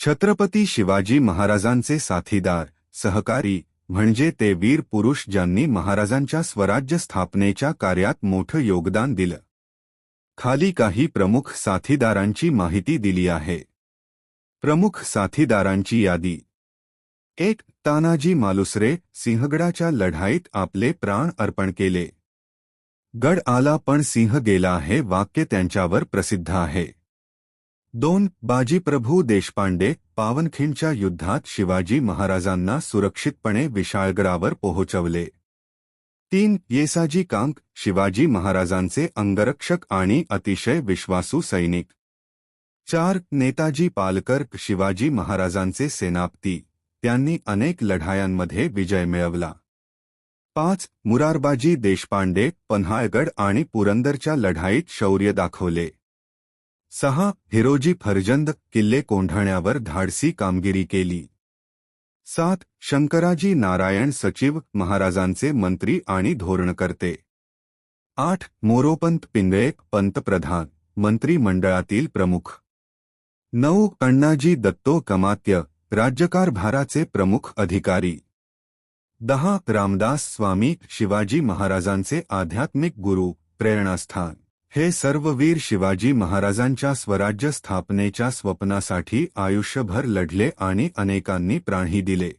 छत्रपती शिवाजी महाराजांचे साथीदार सहकारी म्हणजे ते वीर पुरुष ज्यांनी महाराजांच्या स्वराज्य स्थापनेच्या कार्यात मोठं योगदान दिलं। खाली काही प्रमुख साथीदारांची माहिती दिली आहे। प्रमुख साथीदारांची यादी। 1. तानाजी मालुसरे सिंहगडाच्या लढाईत आपले प्राण अर्पण केले। गड आला पण सिंह गेला आहे वाक्य त्यांच्यावर प्रसिद्ध आहे। 2. बाजीप्रभू देशपांडे पावनखिंडच्या युद्धात शिवाजी महाराजांना सुरक्षितपणे विशाळगडावर पोहोचवले। 3. येसाजी कांक शिवाजी महाराजांचे अंगरक्षक आणि अतिशय विश्वासू सैनिक। 4. नेताजी पालकर शिवाजी महाराजांचे सेनापती, त्यांनी अनेक लढायांमध्ये विजय मिळवला। 5. मुरारबाजी देशपांडे पन्हाळगड आणि पुरंदरच्या लढाईत शौर्य दाखवले। 6. हिरोजी फर्जंद किल्ले कोंढाण्यावर धाडसी कामगिरी केली। 7. शंकराजी नारायण सचिव महाराजांचे मंत्री आणि धोरणकर्ते। 8. मोरोपंत पिंगळे पंतप्रधान मंत्रिमंडळातील प्रमुख। 9. अण्णाजी दत्तो कमात्य राज्यकारभाराचे प्रमुख अधिकारी। 10. रामदास स्वामी शिवाजी महाराजांचे आध्यात्मिक गुरु प्रेरणास्थान। हे सर्व वीर शिवाजी महाराजांच्या स्वराज्य स्थापनेच्या स्वप्नासाठी आयुष्यभर लढले आणि अनेकांनी प्राणही दिले।